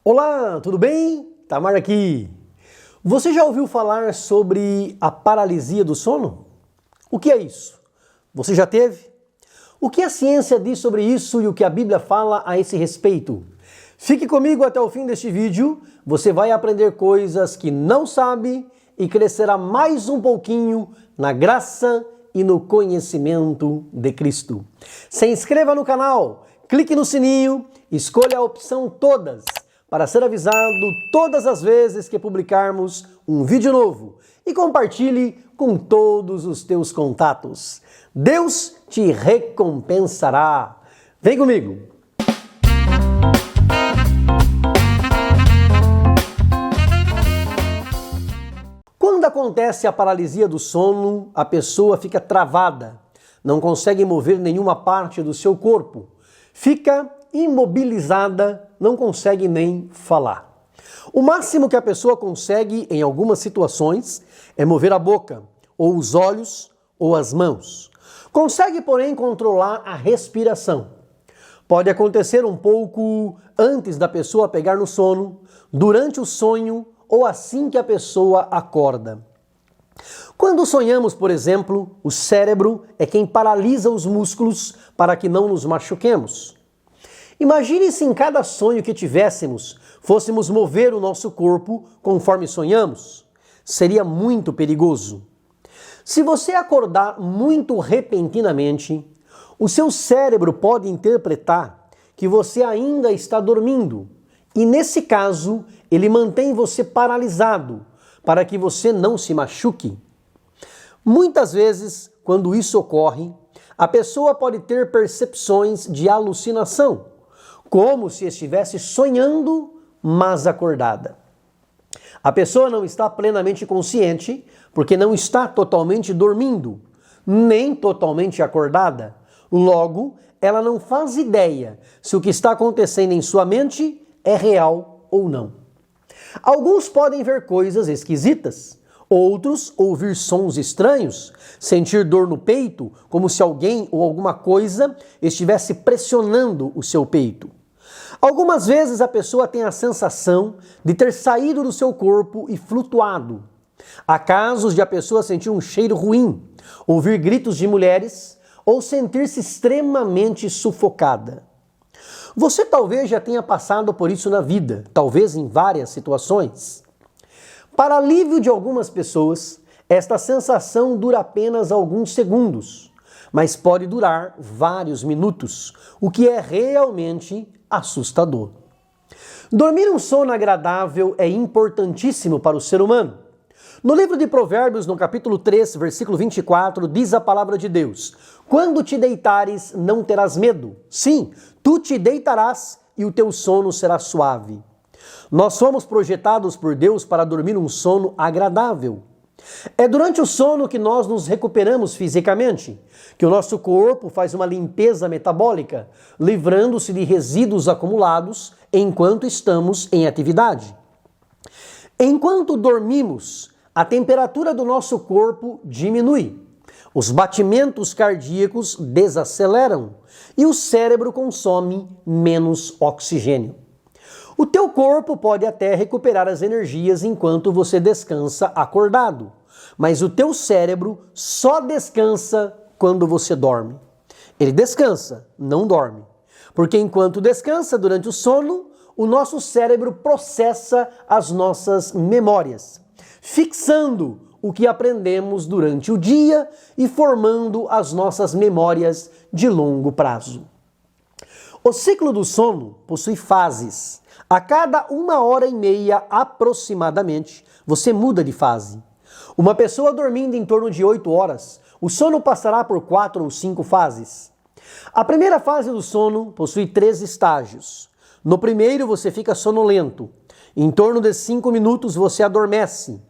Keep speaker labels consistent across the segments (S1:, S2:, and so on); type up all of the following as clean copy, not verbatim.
S1: Olá, tudo bem? Tamar aqui. Você já ouviu falar sobre a paralisia do sono? O que é isso? Você já teve? O que a ciência diz sobre isso e o que a Bíblia fala a esse respeito? Fique comigo até o fim deste vídeo, você vai aprender coisas que não sabe e crescerá mais um pouquinho na graça e no conhecimento de Cristo. Se inscreva no canal, clique no sininho, escolha a opção todas para ser avisado todas as vezes que publicarmos um vídeo novo e compartilhe com todos os teus contatos. Deus te recompensará. Vem comigo! Quando acontece a paralisia do sono, a pessoa fica travada, não consegue mover nenhuma parte do seu corpo, fica imobilizada, não consegue nem falar. O máximo que a pessoa consegue em algumas situações é mover a boca, ou os olhos, ou as mãos. Consegue, porém, controlar a respiração. Pode acontecer um pouco antes da pessoa pegar no sono, durante o sonho ou assim que a pessoa acorda. Quando sonhamos, por exemplo, o cérebro é quem paralisa os músculos para que não nos machuquemos. Imagine se em cada sonho que tivéssemos, fôssemos mover o nosso corpo conforme sonhamos. Seria muito perigoso. Se você acordar muito repentinamente, o seu cérebro pode interpretar que você ainda está dormindo. E nesse caso, ele mantém você paralisado para que você não se machuque. Muitas vezes, quando isso ocorre, a pessoa pode ter percepções de alucinação, como se estivesse sonhando, mas acordada. A pessoa não está plenamente consciente, porque não está totalmente dormindo, nem totalmente acordada. Logo, ela não faz ideia se o que está acontecendo em sua mente é real ou não. Alguns podem ver coisas esquisitas, outros ouvir sons estranhos, sentir dor no peito, como se alguém ou alguma coisa estivesse pressionando o seu peito. Algumas vezes a pessoa tem a sensação de ter saído do seu corpo e flutuado. Há casos de a pessoa sentir um cheiro ruim, ouvir gritos de mulheres ou sentir-se extremamente sufocada. Você talvez já tenha passado por isso na vida, talvez em várias situações. Para alívio de algumas pessoas, esta sensação dura apenas alguns segundos, mas pode durar vários minutos, o que é realmente assustador. Dormir um sono agradável é importantíssimo para o ser humano. No livro de Provérbios, no capítulo 3, versículo 24, diz a palavra de Deus: quando te deitares, não terás medo. Sim, tu te deitarás e o teu sono será suave. Nós somos projetados por Deus para dormir um sono agradável. É durante o sono que nós nos recuperamos fisicamente, que o nosso corpo faz uma limpeza metabólica, livrando-se de resíduos acumulados enquanto estamos em atividade. Enquanto dormimos, a temperatura do nosso corpo diminui, os batimentos cardíacos desaceleram e o cérebro consome menos oxigênio. O teu corpo pode até recuperar as energias enquanto você descansa acordado, mas o teu cérebro só descansa quando você dorme. Ele descansa, não dorme, porque enquanto descansa durante o sono, o nosso cérebro processa as nossas memórias, fixando o que aprendemos durante o dia e formando as nossas memórias de longo prazo. O ciclo do sono possui fases. A cada 1h30 aproximadamente, você muda de fase. Uma pessoa dormindo em torno de 8 horas, o sono passará por 4 ou 5 fases. A primeira fase do sono possui 3 estágios. No primeiro, você fica sonolento. Em torno de 5 minutos, você adormece.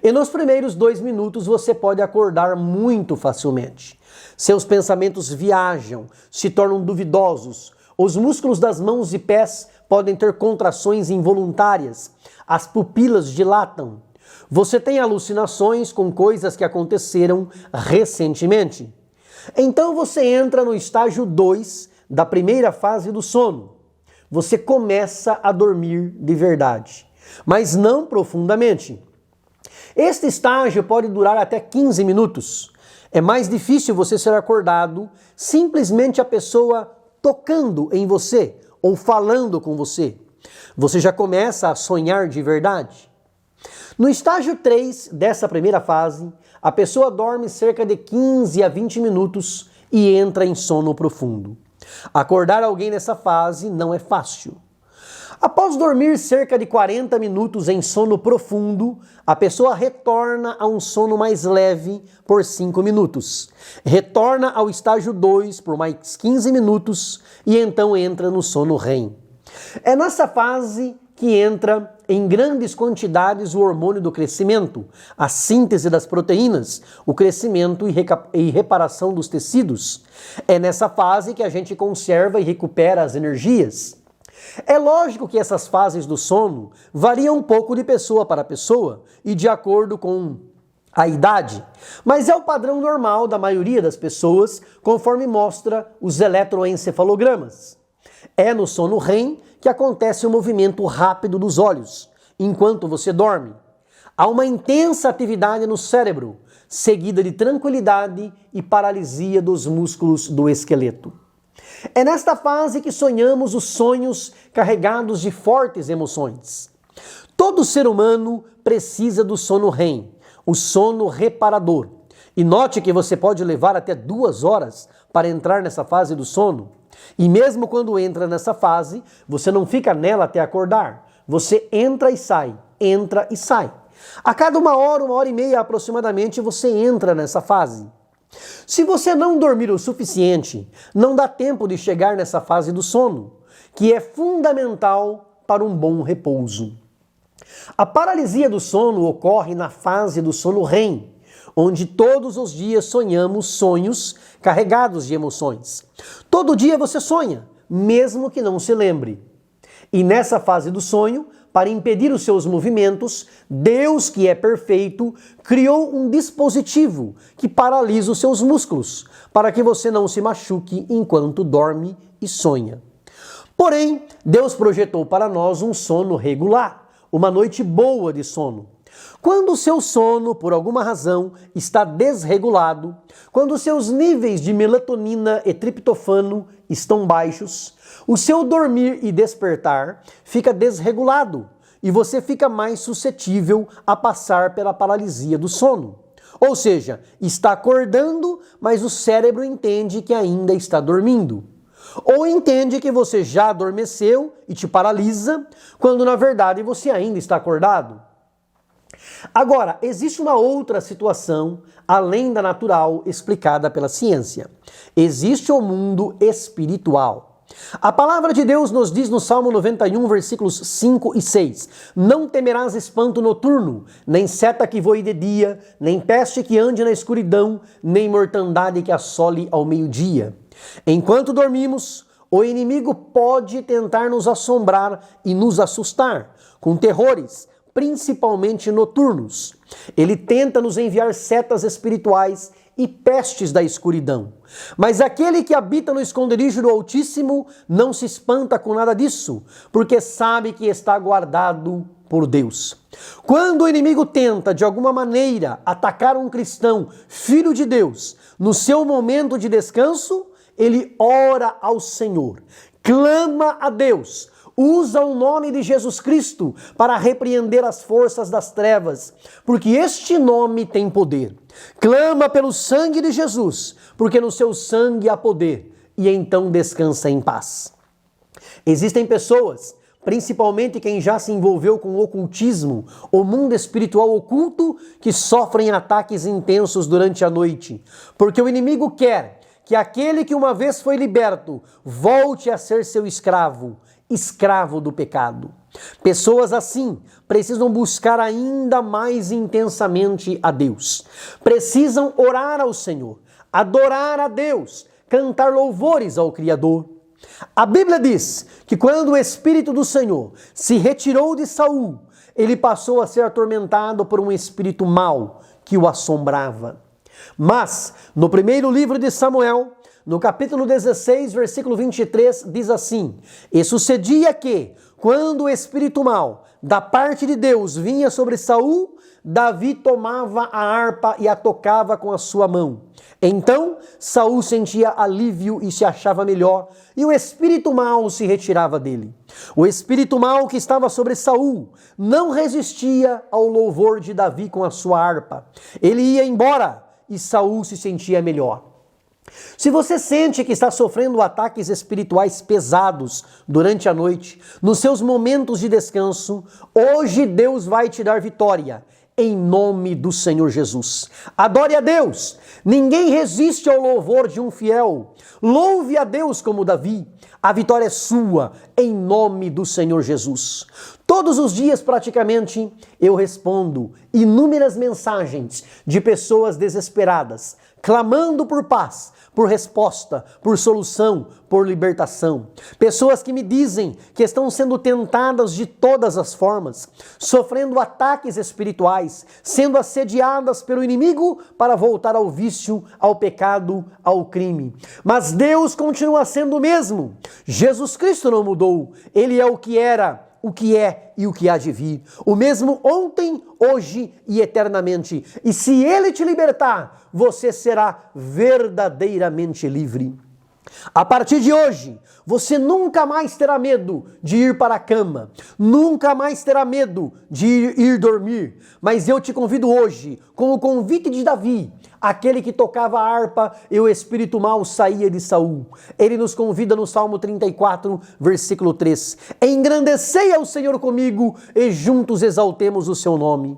S1: E nos primeiros 2 minutos, você pode acordar muito facilmente. Seus pensamentos viajam, se tornam duvidosos. Os músculos das mãos e pés podem ter contrações involuntárias. As pupilas dilatam. Você tem alucinações com coisas que aconteceram recentemente. Então você entra no estágio 2 da primeira fase do sono. você começa a dormir de verdade, mas não profundamente. Este estágio pode durar até 15 minutos. É mais difícil você ser acordado simplesmente a pessoa tocando em você ou falando com você. Você já começa a sonhar de verdade. No estágio 3 dessa primeira fase, a pessoa dorme cerca de 15 a 20 minutos e entra em sono profundo. Acordar alguém nessa fase não é fácil. Após dormir cerca de 40 minutos em sono profundo, a pessoa retorna a um sono mais leve por 5 minutos. Retorna ao estágio 2 por mais 15 minutos e então entra no sono REM. É nessa fase que entra em grandes quantidades o hormônio do crescimento, a síntese das proteínas, o crescimento e reparação dos tecidos. É nessa fase que a gente conserva e recupera as energias. É lógico que essas fases do sono variam um pouco de pessoa para pessoa e de acordo com a idade, mas é o padrão normal da maioria das pessoas, conforme mostra os eletroencefalogramas. É no sono REM que acontece o movimento rápido dos olhos, enquanto você dorme. Há uma intensa atividade no cérebro, seguida de tranquilidade e paralisia dos músculos do esqueleto. É nesta fase que sonhamos os sonhos carregados de fortes emoções. Todo ser humano precisa do sono REM, o sono reparador. E note que você pode levar até 2 horas para entrar nessa fase do sono. E mesmo quando entra nessa fase, você não fica nela até acordar. Você entra e sai, entra e sai. A cada 1 hora e meia aproximadamente, você entra nessa fase. Se você não dormir o suficiente, não dá tempo de chegar nessa fase do sono, que é fundamental para um bom repouso. A paralisia do sono ocorre na fase do sono REM, onde todos os dias sonhamos sonhos carregados de emoções. Todo dia você sonha, mesmo que não se lembre. E nessa fase do sonho, para impedir os seus movimentos, Deus, que é perfeito, criou um dispositivo que paralisa os seus músculos, para que você não se machuque enquanto dorme e sonha. Porém, Deus projetou para nós um sono regular, uma noite boa de sono. Quando o seu sono, por alguma razão, está desregulado, quando seus níveis de melatonina e triptofano estão baixos, o seu dormir e despertar fica desregulado e você fica mais suscetível a passar pela paralisia do sono. Ou seja, está acordando, mas o cérebro entende que ainda está dormindo. Ou entende que você já adormeceu e te paralisa, quando na verdade você ainda está acordado. Agora, existe uma outra situação, além da natural, explicada pela ciência. Existe o mundo espiritual. A palavra de Deus nos diz no Salmo 91, versículos 5 e 6: Não temerás espanto noturno, nem seta que voe de dia, nem peste que ande na escuridão, nem mortandade que assole ao meio-dia. Enquanto dormimos, o inimigo pode tentar nos assombrar e nos assustar com terrores, principalmente noturnos. Ele tenta nos enviar setas espirituais e pestes da escuridão. Mas aquele que habita no esconderijo do Altíssimo não se espanta com nada disso, porque sabe que está guardado por Deus. Quando o inimigo tenta, de alguma maneira, atacar um cristão, filho de Deus, no seu momento de descanso, ele ora ao Senhor, clama a Deus, usa o nome de Jesus Cristo para repreender as forças das trevas, porque este nome tem poder. Clama pelo sangue de Jesus, porque no seu sangue há poder, e então descansa em paz. Existem pessoas, principalmente quem já se envolveu com o ocultismo, o mundo espiritual oculto, que sofrem ataques intensos durante a noite, porque o inimigo quer que aquele que uma vez foi liberto volte a ser seu escravo, escravo do pecado. Pessoas assim precisam buscar ainda mais intensamente a Deus. Precisam orar ao Senhor, adorar a Deus, cantar louvores ao Criador. A Bíblia diz que quando o Espírito do Senhor se retirou de Saul, ele passou a ser atormentado por um espírito mau que o assombrava. Mas, no primeiro livro de Samuel, no capítulo 16, versículo 23, diz assim: E sucedia que, quando o espírito mau da parte de Deus vinha sobre Saul, Davi tomava a harpa e a tocava com a sua mão. Então Saul sentia alívio e se achava melhor, e o espírito mau se retirava dele. O espírito mau que estava sobre Saul não resistia ao louvor de Davi com a sua harpa. Ele ia embora e Saul se sentia melhor. Se você sente que está sofrendo ataques espirituais pesados durante a noite, nos seus momentos de descanso, hoje Deus vai te dar vitória, em nome do Senhor Jesus. Adore a Deus. Ninguém resiste ao louvor de um fiel. Louve a Deus como Davi. A vitória é sua, em nome do Senhor Jesus. Todos os dias, praticamente, eu respondo inúmeras mensagens de pessoas desesperadas, clamando por paz, por resposta, por solução, por libertação. Pessoas que me dizem que estão sendo tentadas de todas as formas, sofrendo ataques espirituais, sendo assediadas pelo inimigo para voltar ao vício, ao pecado, ao crime. Mas Deus continua sendo o mesmo. Jesus Cristo não mudou. Ele é o que era, o que é e o que há de vir. O mesmo ontem, hoje e eternamente. E se Ele te libertar, você será verdadeiramente livre. A partir de hoje, você nunca mais terá medo de ir para a cama, nunca mais terá medo de ir dormir. Mas eu te convido hoje, com o convite de Davi, aquele que tocava a harpa e o espírito mau saía de Saul. Ele nos convida no Salmo 34, versículo 3. Engrandecei ao Senhor comigo e juntos exaltemos o seu nome.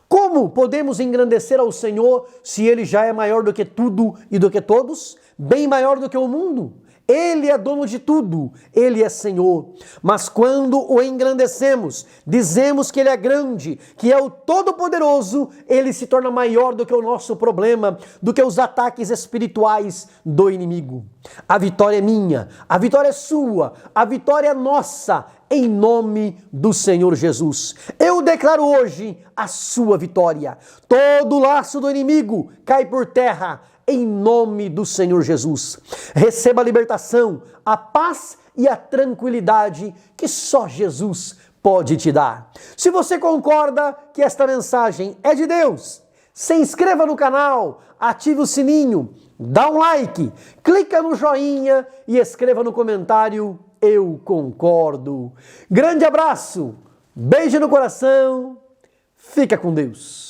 S1: Como podemos engrandecer ao Senhor se Ele já é maior do que tudo e do que todos? Bem maior do que o mundo? Ele é dono de tudo, Ele é Senhor. Mas quando o engrandecemos, dizemos que Ele é grande, que é o Todo-Poderoso, Ele se torna maior do que o nosso problema, do que os ataques espirituais do inimigo. A vitória é minha, a vitória é sua, a vitória é nossa, em nome do Senhor Jesus. Eu declaro hoje a sua vitória. Todo laço do inimigo cai por terra, em nome do Senhor Jesus. Receba a libertação, a paz e a tranquilidade que só Jesus pode te dar. Se você concorda que esta mensagem é de Deus, se inscreva no canal, ative o sininho, dá um like, clica no joinha e escreva no comentário: eu concordo. Grande abraço, beijo no coração, fica com Deus.